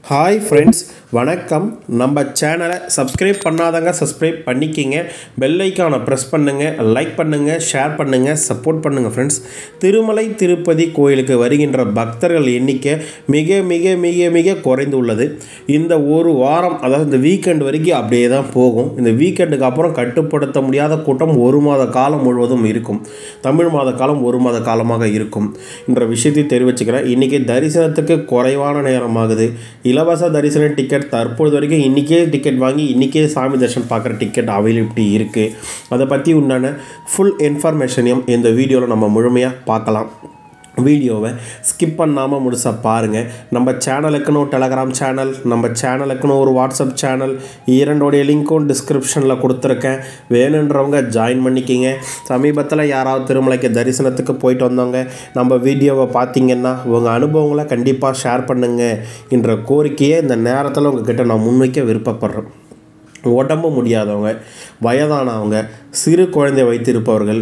Hi friends, வணக்கம். நம்ம சேனலை சப்ஸ்கிரைப் பண்ணாதங்க சப்ஸ்கிரைப் பண்ணிக்கிங்க. பெல் ஐக்கானை ப்ரெஸ் பண்ணுங்கள், லைக் பண்ணுங்கள், ஷேர் பண்ணுங்கள், சப்போர்ட் பண்ணுங்கள். ஃப்ரெண்ட்ஸ், திருமலை திருப்பதி கோயிலுக்கு வருகின்ற பக்தர்கள் எண்ணிக்கை மிக மிக மிக மிக குறைந்துள்ளது. இந்த ஒரு வாரம், அதாவது இந்த வீக்கெண்ட் வரைக்கும் அப்படியே தான் போகும். இந்த வீக்கெண்டுக்கு அப்புறம் கட்டுப்படுத்த முடியாத கூட்டம் ஒரு மாத காலம் முழுவதும் இருக்கும். தமிழ் மாத காலம் ஒரு மாத காலமாக இருக்கும் என்ற விஷயத்தை தெரிவிச்சுக்கிறேன். இன்றைக்கி தரிசனத்துக்கு குறைவான நேரமாகுது. இலவச தரிசன டிக்கெட் தற்பொழுது வரைக்கும் இன்றைக்கே டிக்கெட் வாங்கி இன்றைக்கே சாமி தரிசனம் பார்க்குற டிக்கெட் அவைலபிலிட்டி இருக்குது. அதை பற்றி உண்டான ஃபுல் இன்ஃபர்மேஷனையும் இந்த வீடியோவில் நம்ம முழுமையாக பார்க்கலாம். வீடியோவை ஸ்கிப் பண்ணாமல் முழுசாக பாருங்கள். நம்ம சேனலுக்குன்னு ஒரு டெலகிராம் சேனல், நம்ம சேனலுக்குன்னு ஒரு வாட்ஸ்அப் சேனல், இரண்டோடைய லிங்க்கும் டிஸ்கிரிப்ஷனில் கொடுத்துருக்கேன். வேணுன்றவங்க ஜாயின் பண்ணிக்கிங்க. சமீபத்தில் யாராவது திருமலைக்கு தரிசனத்துக்கு போயிட்டு வந்தவங்க நம்ம வீடியோவை பார்த்தீங்கன்னா உங்கள் அனுபவங்களை கண்டிப்பாக ஷேர் பண்ணுங்கள் என்ற கோரிக்கையை இந்த நேரத்தில் உங்கள்கிட்ட நான் முன்வைக்க விருப்பப்படுறேன். உடம்பு முடியாதவங்க, வயதானவங்க, சிறு குழந்தை வைத்திருப்பவர்கள்,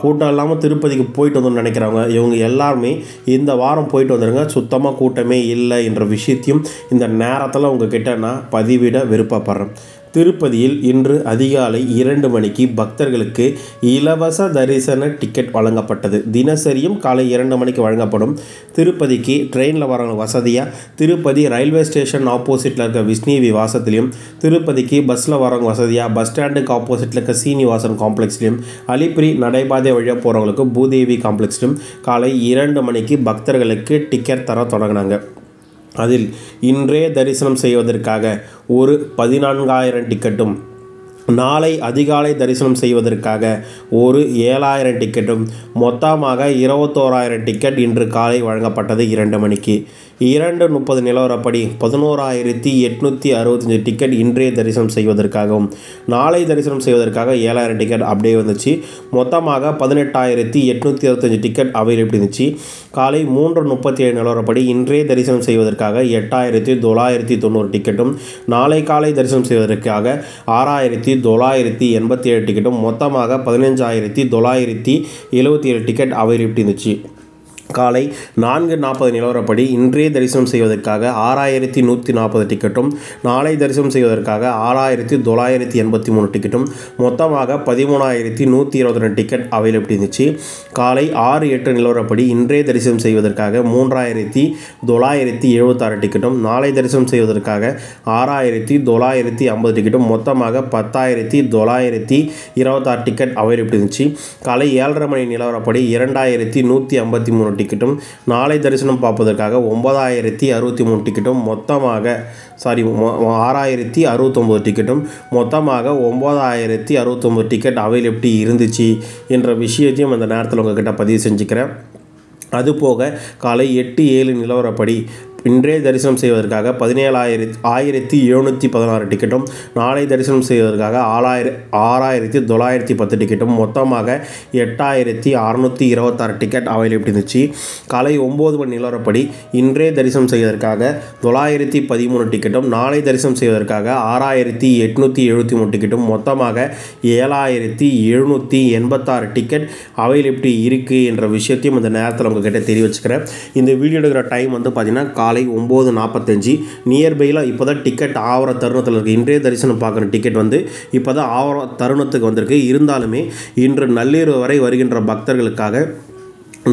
கூட்டம் இல்லாமல் திருப்பதிக்கு போயிட்டு வந்தோம்னு நினைக்கிறவங்க, இவங்க எல்லாருமே இந்த வாரம் போயிட்டு வந்துடுங்க. சுத்தமாக கூட்டமே இல்லை என்ற விஷயத்தையும் இந்த நேரத்தில் உங்ககிட்ட நான் பதிவிட விருப்பப்படுறேன். திருப்பதியில் இன்று அதிகாலை 2 மணிக்கு பக்தர்களுக்கு இலவச தரிசன டிக்கெட் வழங்கப்பட்டது. தினசரியும் காலை 2 மணிக்கு வழங்கப்படும். திருப்பதிக்கு ட்ரெயினில் வரவங்க வசதியாக திருப்பதி ரயில்வே ஸ்டேஷன் ஆப்போசிட்டில் இருக்க விஷ்ணுவி வாசத்துலேயும், திருப்பதிக்கு பஸ்ஸில் வரவங்க வசதியாக பஸ் ஸ்டாண்டுக்கு ஆப்போசிட்டில் இருக்க சீனிவாசன் காம்ப்ளெக்ஸ்லையும், அலிப்பிரி நடைபாதை வழியாக போகிறவங்களுக்கு பூதேவி காம்ப்ளெக்ஸ்லையும் காலை 2 மணிக்கு பக்தர்களுக்கு டிக்கெட் தர தொடங்கினாங்க. அதில் இன்றே தரிசனம் செய்வதற்காக ஒரு 14,000 டிக்கெட்டும், நாளை அதிகாலை தரிசனம் செய்வதற்காக ஒரு 7,000 டிக்கெட்டும், மொத்தமாக 21,000 டிக்கெட் இன்று காலை வழங்கப்பட்டது. 2 மணிக்கு 2:30 நிலவரப்படி 11,865 டிக்கெட் இன்றைய தரிசனம் செய்வதற்காகவும், நாளை தரிசனம் செய்வதற்காக 7,000 டிக்கெட் அப்படியே வந்துச்சு. மொத்தமாக 18,865 டிக்கெட் அவைலபிள் இருந்துச்சு. காலை 3:37 நிலவரப்படி இன்றைய தரிசனம் செய்வதற்காக 8,990 டிக்கெட்டும், நாளை காலை தரிசனம் செய்வதற்காக 6,987 டிக்கெட்டும், மொத்தமாக 15,977 டிக்கெட் அவைலபிள் இருந்துச்சு. காலை 4:40 நிலவரப்படி இன்றைய தரிசனம் செய்வதற்காக 6,140 டிக்கெட்டும், நாளை தரிசனம் செய்வதற்காக 6,983 டிக்கெட்டும், மொத்தமாக 13,122 டிக்கெட் அவைலபிள் இருந்துச்சு. காலை 6:08 நிலவரப்படி இன்றைய தரிசனம் செய்வதற்காக 3,976 டிக்கெட்டும், நாளை தரிசனம் செய்வதற்காக 6,950 டிக்கெட்டும், மொத்தமாக 10,926 டிக்கெட் அவைலபிள் இருந்துச்சு. காலை 7:30 மணி நிலவரப்படி 2,153 டிக்கெட்டும், நாளை தரிசனம் பார்ப்பதற்காக 9,063 டிக்கெட்டும், மொத்தமாக 6,069 டிக்கெட்டும், மொத்தமாக 9,069 டிக்கெட் அவைலபிலிட்டி இருந்துச்சு என்ற விஷயத்தையும் அந்த நேரத்தில் உங்ககிட்ட பதிவு செஞ்சுக்கிறேன். அதுபோக காலை 8:07 நிலவரப்படி இன்றைய தரிசனம் செய்வதற்காக 17,716 டிக்கெட்டும், நாளை தரிசனம் செய்வதற்காக 6,910 டிக்கெட்டும், மொத்தமாக 8,626 டிக்கெட் அவைலபிள் இருந்துச்சு. காலை 9 மணி நிலவரப்படி இன்றைய தரிசனம் செய்வதற்காக 913 டிக்கெட்டும், நாளை தரிசனம் செய்வதற்காக 6,873 டிக்கெட்டும், மொத்தமாக 7,786 டிக்கெட் அவைலபிலிட்டி இருக்குது என்ற விஷயத்தையும் இந்த நேரத்தில் உங்ககிட்ட தெரிவிச்சுக்கிறேன். இந்த வீடியோ எடுக்கிற டைம் வந்து பார்த்திங்கன்னா காலை 9:45 நியர்பையில் இப்போ தான் டிக்கெட் ஆவர தருணத்தில் இருக்குது. இன்றைய தரிசனம் பார்க்குற டிக்கெட் வந்து இப்போ தான் ஆவர தருணத்துக்கு வந்திருக்கு. இருந்தாலுமே இன்று நள்ளிரவு வரை வருகின்ற பக்தர்களுக்காக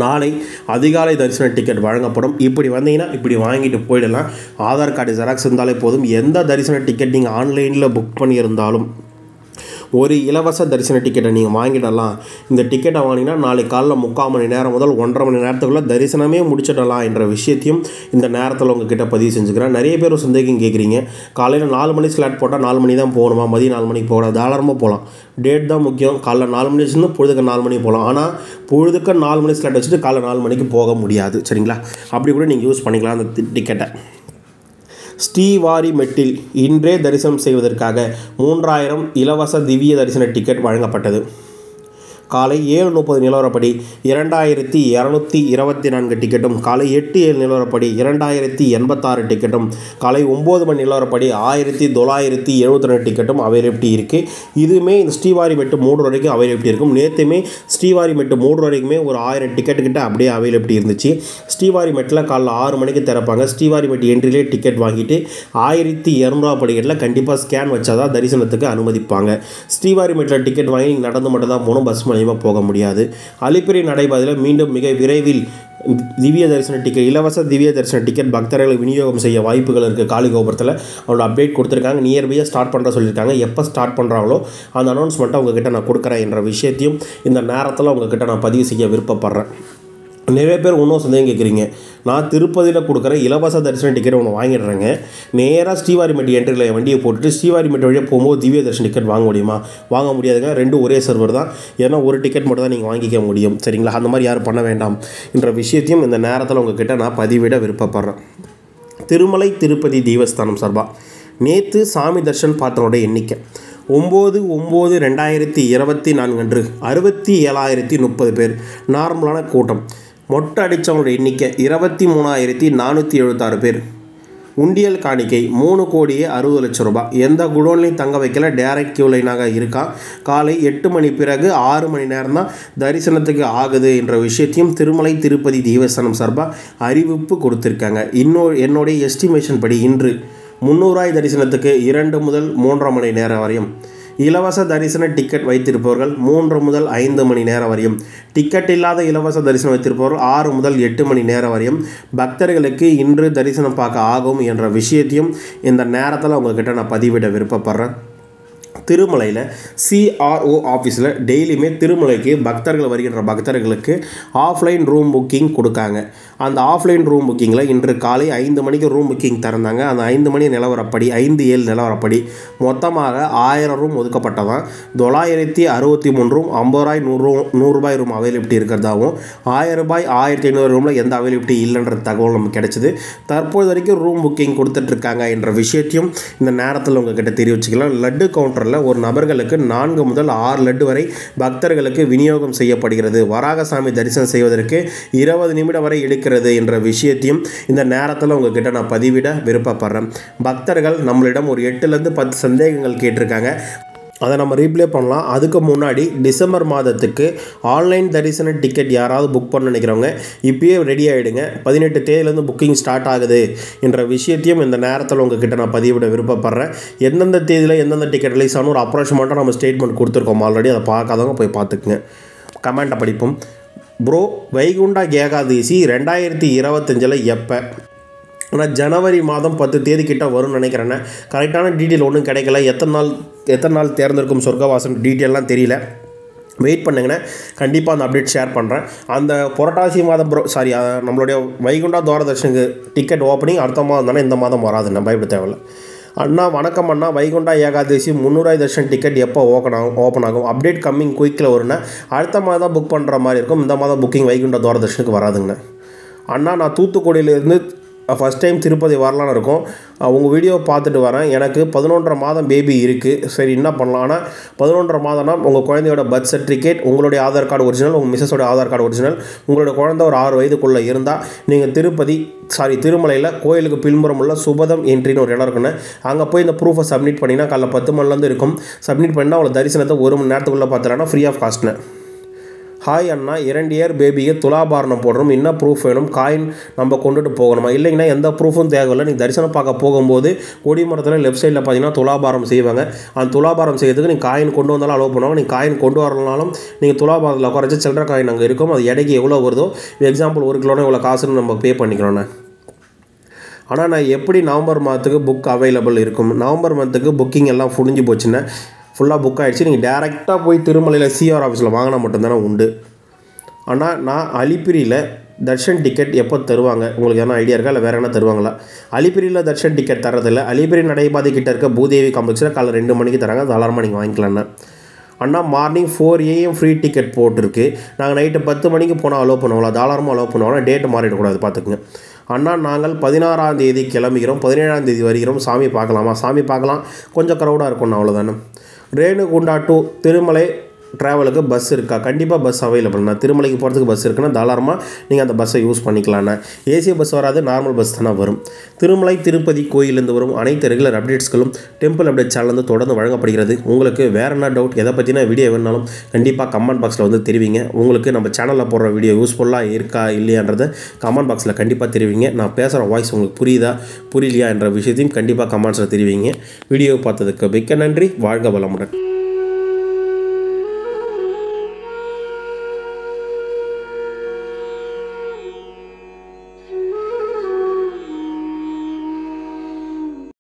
நாளை அதிகாலை தரிசன டிக்கெட் வழங்கப்படும். இப்படி வந்தீங்கன்னா இப்படி வாங்கிட்டு போயிடலாம். ஆதார் கார்டு ஜெராக்ஸ் இருந்தாலே போதும். எந்த தரிசன டிக்கெட் நீங்கள் ஆன்லைனில் புக் பண்ணியிருந்தாலும் ஒரு இலவச தரிசன டிக்கெட்டை நீங்கள் வாங்கிடலாம். இந்த டிக்கெட்டை வாங்கினீங்கன்னா நாளைக்கு காலையில் 3/4 மணி நேரம் முதல் 1.5 மணி நேரத்துக்குள்ளே தரிசனமே முடிச்சிடலாம் என்ற விஷயத்தையும் இந்த நேரத்தில் உங்ககிட்ட பதிவு செஞ்சுக்கிறேன். நிறைய பேர் சந்தேகம் கேட்குறீங்க. காலையில் 4 மணி ஸ்லாட் போட்டால் 4 மணி தான் போகணுமா, மதியம் 4 மணிக்கு போகலாம்? தாராளமாக போகலாம். டேட் தான் முக்கியம். காலைல 4 மணி வச்சுருந்து பொழுதுக்கு 4 மணிக்கு போகலாம். ஆனால் பொழுதுக்கு 4 மணி ஸ்லாட் வச்சுட்டு காலைல 4 மணிக்கு போக முடியாது. சரிங்களா? அப்படி கூட நீங்கள் யூஸ் பண்ணிக்கலாம் அந்த டிக்கெட்டை. ஸ்ரீவாரிமெட்டில் இன்றே தரிசனம் செய்வதற்காக 3,000 இலவச திவ்ய தரிசன டிக்கெட் வழங்கப்பட்டது. காலை 7:30 நிலவரப்படி 2224 டிக்கெட்டும், காலை 8:07 நிலவரப்படி 2086 டிக்கெட்டும், காலை 9 மணி நிலவரப்படி 1972 டிக்கெட்டும் அவைலபிலிட்டி இருக்குது. இதுவுமே இந்த ஸ்ரீவாரிமெட்டு 3 வரைக்கும் அவைலபிலிட்டி இருக்கும். நேற்றுமே ஸ்ரீவாரிமெட்டு 3 வரைக்குமே ஒரு 1000 டிக்கெட்டுக்கிட்ட அப்படியே அவைலபிலிட்டி இருந்துச்சு. ஸ்ரீவாரிமெட்டில் காலைல 6 மணிக்கு திறப்பாங்க. ஸ்ரீவாரிமெட் என்ட்ரிலே டிக்கெட் வாங்கிட்டு 1200 படிக்கட்டில் கண்டிப்பாக ஸ்கேன் வச்சா தான் தரிசனத்துக்கு அனுமதிப்பாங்க. ஸ்ரீவாரிமெட்டில் டிக்கெட் வாங்கி நீங்கள் நடந்து மட்டும் தான் போகணும், பஸ் மூலியமாக போக முடியாது. அலிப்பிரி நடைபாதையில் மீண்டும் மிக விரைவில் திவ்ய தரிசன டிக்கெட், இலவச திவ்ய தரிசன டிக்கெட் பக்தர்களை விநியோகம் செய்ய வாய்ப்புகள் இருக்குது. காளிகோபுரத்தில் அவங்களோட அப்டேட் கொடுத்துருக்காங்க. நியர்பையாக ஸ்டார்ட் பண்ணுற சொல்லியிருக்காங்க. எப்போ ஸ்டார்ட் பண்ணுறாங்களோ அந்த அனௌன்ஸ்மெண்ட்டை உங்ககிட்ட நான் கொடுக்குறேன் என்ற விஷயத்தையும் இந்த நேரத்தில் உங்ககிட்ட நான் பதிவு செய்ய விருப்பப்படுறேன். நிறைய பேர் இன்னும் சந்தேகம் கேட்குறீங்க. நான் திருப்பதியில் கொடுக்குற இலவச தரிசன டிக்கெட் ஒன்று வாங்கிடுறேங்க, நேராக ஸ்ரீவாரிமெட் என்ட்ரியில் வண்டியை போட்டுட்டு ஸ்ரீவாரிமெட் வழியாக போகும்போது திவ்ய தரிசன டிக்கெட் வாங்க முடியுமா? வாங்க முடியாதுங்க. ரெண்டும் ஒரே சர்வர் தான். ஏன்னா ஒரு டிக்கெட் மட்டும் தான் நீங்கள் வாங்கிக்க முடியும். சரிங்களா? அந்த மாதிரி யாரும் பண்ண வேண்டாம் என்ற விஷயத்தையும் இந்த நேரத்தில் உங்ககிட்ட நான் பதிவிட விருப்பப்படுறேன். திருமலை திருப்பதி தேவஸ்தானம் சார்பாக நேற்று சாமி தர்ஷன் பார்த்தவனோட எண்ணிக்கை 9/9/2024 அன்று 67,030 பேர் நார்மலான கூட்டம். மொட்டை அடித்தவங்களோட எண்ணிக்கை 23,476 பேர். உண்டியல் காணிக்கை 3,60,00,000 ரூபாய். எந்த குடோன்லையும் தங்க வைக்கல, டேரக்ட் கியூ லைனாக இருக்கா. காலை 8 மணி பிறகு 6 மணி நேரம் தான் தரிசனத்துக்கு ஆகுது என்ற விஷயத்தையும் திருமலை திருப்பதி தேவஸ்தானம் சார்பாக அறிவிப்பு கொடுத்துருக்காங்க. என்னுடைய எஸ்டிமேஷன் படி இன்று 300 தரிசனத்துக்கு 2 முதல் 3.5 மணி நேரம் வரையும், இலவச தரிசன டிக்கெட் வைத்திருப்பவர்கள் 3 முதல் 5 மணி நேரம் வரையும், டிக்கெட் இல்லாத இலவச தரிசனம் வைத்திருப்பவர்கள் 6 முதல் 8 மணி நேரம் வரையும் பக்தர்களுக்கு இன்று தரிசனம் பார்க்க ஆகும் என்ற விஷயத்தையும் இந்த நேரத்தில் உங்ககிட்ட நான் பதிவிட விருப்பப்படுறேன். திருமலையில் CRO ஆஃபீஸில் டெய்லியுமே திருமலைக்கு பக்தர்கள் வருகின்ற பக்தர்களுக்கு ஆஃப்லைன் ரூம் புக்கிங் கொடுக்காங்க. அந்த ஆஃப்லைன் ரூம் புக்கிங்கில் இன்று காலை 5 மணிக்கு ரூம் புக்கிங் திறந்தாங்க. அந்த 5 மணி நிலவரப்படி 5/7 நிலவரப்படி மொத்தமாக 1000 ரூம் ஒதுக்கப்பட்டதான். 963 ரூம், 50 100 ரூம் அவைலபிலிட்டி இருக்கிறதாகவும், 1000 ரூபாய் 1500 ரூமில் எந்த அவைலபிலிட்டி இல்லைன்ற தகவல் நமக்கு கிடைச்சிது. தற்போது வரைக்கும் ரூம் புக்கிங் கொடுத்துட்ருக்காங்க என்ற விஷயத்தையும் இந்த நேரத்தில் உங்ககிட்ட தெரிவிச்சுக்கலாம். லட்டு கவுண்டரில் ஒரு நபர்களுக்கு 4 முதல் 6 லட்டு வரை பக்தர்களுக்கு விநியோகம் செய்யப்படுகிறது. வராகசாமி தரிசனம் செய்வதற்கு 20 நிமிடம் வரை எடுக்கிறது என்ற விஷயத்தையும் இந்த நேரத்தில் உங்ககிட்ட நான் பதிவிட விருப்பப்படுறேன். பக்தர்கள் நம்மளிடம் ஒரு 8லேருந்து 10 சந்தேகங்கள் கேட்டிருக்காங்க. அதை நம்ம ரீப்ளே பண்ணலாம். அதுக்கு முன்னாடி டிசம்பர் மாதத்துக்கு ஆன்லைன் தரிசன டிக்கெட் யாராவது புக் பண்ண நினைக்கிறவங்க இப்போயே ரெடி ஆகிடுங்க. 18 தேதியிலேருந்து புக்கிங் ஸ்டார்ட் ஆகுது என்ற விஷயத்தையும் இந்த நேரத்தில் உங்ககிட்ட நான் பதிவிட விருப்பப்படுறேன். எந்தெந்த தேதியில் எந்தெந்த டிக்கெட் ரிலீஸ் ஆகணும் ஒரு அப்ரோச்மெண்ட்டாக நம்ம ஸ்டேட்மெண்ட் கொடுத்துருக்கோம் ஆல்ரெடி. அதை பார்க்காதவங்க போய் பார்த்துக்குங்க. கமெண்ட்டை படிப்போம். ப்ரோ, வைகுண்ட ஏகாதசி 2025 எப்போ? ஆனால் ஜனவரி மாதம் 10 தேதி கிட்ட வரும்னு நினைக்கிறேன்னே. கரெக்டான டீட்டெயில் ஒன்றும் கிடைக்கல. எத்தனை நாள் தேர்ந்தெடுக்கும் சொர்க்கவாசன் டீட்டெயிலாம் தெரியல. வெயிட் பண்ணுங்கண்ணே, கண்டிப்பாக அந்த அப்டேட் ஷேர் பண்ணுறேன். அந்த புரட்டாசி மாதம் நம்மளுடைய வைகுண்டா துவாரதர்ஷனுக்கு டிக்கெட் ஓப்பனிங் அடுத்த மாதம் தானே, இந்த மாதம் வராதுண்ணே, பயப்பட தேவையில்லை. அண்ணா வணக்கம் அண்ணா, வைகுண்டா ஏகாதசி 300 தர்ஷன் டிக்கெட் எப்போ ஓப்பன் ஆகும்? அப்டேட் கம்மிங் குயிக்கில் வரும்ண்ணே. அடுத்த மாதம் தான் புக் பண்ணுற மாதிரி இருக்கும். இந்த மாதம் புக்கிங் வைகுண்டா துவாரதர்ஷனுக்கு வராதுங்கண்ணே. அண்ணா, நான் தூத்துக்குடியிலேருந்து ஃபஸ்ட் டைம் திருப்பதி வரலான்னு இருக்கும். உங்கள் வீடியோ பார்த்துட்டு வரேன். எனக்கு 11.5 மாதம் பேபி இருக்குது. சரி, என்ன பண்ணலாம்? ஆனால் 11.5 மாதம்னா உங்கள் குழந்தையோட பர்த் சர்டிஃபிகேட், உங்களுடைய ஆதார் கார்டு ஒரிஜினல், உங்கள் மிஸ்ஸஸோட ஆதார் கார்டு ஒரிஜினல், உங்களோட குழந்தை ஒரு 6 வயதுக்குள்ளே இருந்தால் நீங்கள் திருமலையில் கோயிலுக்கு பின்புறம் உள்ள சுபதம் என்ட்ரின்னு ஒரு இடம் இருக்குன்னு, அங்கே போய் இந்த ப்ரூஃபை சப்மிட் பண்ணிங்கன்னா காலைல 10 மணிலேருந்து இருக்கும். சப்மிட் பண்ணினா அவ்வளோ தரிசனத்தை 1 மணி நேரத்துக்குள்ளே பார்த்துலான்னா ஃப்ரீ ஆஃப் காஸ்ட்னு. ஹாய் அண்ணா, 2 இயர் பேபிக்கு துலாபாரணம் போடுறோம், என்ன ப்ரூஃப் வேணும்? காயின் நம்ம கொண்டுட்டு போகணுமா? இல்லைங்கன்னா எந்த ப்ரூஃபும் தேவையில்லை. நீங்கள் தரிசனம் பார்க்க போகும்போது கொடிமரத்தில் லெஃப்ட் சைடில் பார்த்தீங்கன்னா துலாபாரம் செய்வாங்க. அந்த துலாபாரம் செய்யறதுக்கு நீங்கள் காயின் கொண்டு வந்தாலும் அலோவ் பண்ணுவாங்க. நீங்கள் காயின் கொண்டு வரலனாலும் நீங்கள் துலாபாரத்தில் குறைச்சி சில்லற காயின் அங்கே இருக்கும். அது எடைக்கு எவ்வளோ வருதோ, எக்ஸாம்பிள் 1 கிலோனா இவ்வளோ காசுன்னு நம்ம பே பண்ணிக்கிறோண்ணே. ஆனால் நான் எப்படி நவம்பர் மாதத்துக்கு புக் அவைலபிள் இருக்கும்? நவம்பர் மந்த்துக்கு புக்கிங் எல்லாம் முடிஞ்சு போச்சுன்னா ஃபுல்லாக புக் ஆகிடுச்சு. நீங்கள் டேரெக்டாக போய் திருமலையில் CR ஆஃபீஸில் வாங்கினா மட்டும்தானே உண்டு. ஆனால் நான் அலிப்பிரியில் தர்ஷன் டிக்கெட் எப்போ தருவாங்க? உங்களுக்கு எதனா ஐடியா இருக்கா? இல்லை வேறு என்ன தருவாங்களா? அலிப்பிரியில் தர்ஷன் டிக்கெட் தரதில்லை. அலிப்பிரி நடைபாதை கிட்ட இருக்க பூதேவி காம்ப்ளெக்ஸில் காலைல 2 மணிக்கு தராங்க. தாராளமாக நீங்கள் வாங்கிக்கலாம்ண்ணா. அண்ணா, மார்னிங் 4 AM ஃப்ரீ டிக்கெட் போட்டிருக்கு. நாங்கள் நைட்டு 10 மணிக்கு போனால் அலோவ் பண்ணுவோம்ல? தாராளமாக அலோவ் பண்ணுவோம்னா டேட்டு மாறிடக்கூடாது, பார்த்துக்குங்க. அண்ணா, நாங்கள் 16ஆம் தேதி கிளம்புகிறோம், 17ஆம் தேதி வருகிறோம். சாமி பார்க்கலாமா? சாமி பார்க்கலாம், கொஞ்சம் க்ரௌடாக இருக்கும்ண்ணா, அவ்வளோதானே. ரேணுகுண்டா டு திருமலை ட்ராவலுக்கு பஸ் இருக்கா? கண்டிப்பாக பஸ் அவைலபிள். நான் திருமலைக்கு போகிறதுக்கு பஸ் இருக்குன்னா தாராளமாக நீங்கள் அந்த பஸ்ஸை யூஸ் பண்ணிக்கலாண்ணே. ஏசி பஸ் வராது, நார்மல் பஸ் தானே வரும். திருமலை திருப்பதி கோயிலேருந்து வரும் அனைத்து ரெகுலர் அப்டேட்ஸ்களும் டெம்பிள் அப்டேட் சேனல் தொடர்ந்து வழங்கப்படுகிறது. உங்களுக்கு வேறு என்ன டவுட், எதை பற்றின வீடியோ வேணாலும் கண்டிப்பாக கமெண்ட் பாக்ஸில் வந்து தெரிவிங்க. உங்களுக்கு நம்ம சேனலில் போடுற வீடியோ யூஸ்ஃபுல்லாக இருக்கா இல்லையான்றதை கமெண்ட் பாக்ஸில் கண்டிப்பாக தெரிவிங்க. நான் பேசுகிற வாய்ஸ் உங்களுக்கு புரியுதா புரியலையா என்ற விஷயத்தையும் கண்டிப்பாக கமெண்ட்ஸில் தெரிவிங்க. வீடியோ பார்த்ததுக்கு மிக்க நன்றி. வாழ்க வளமுடன்.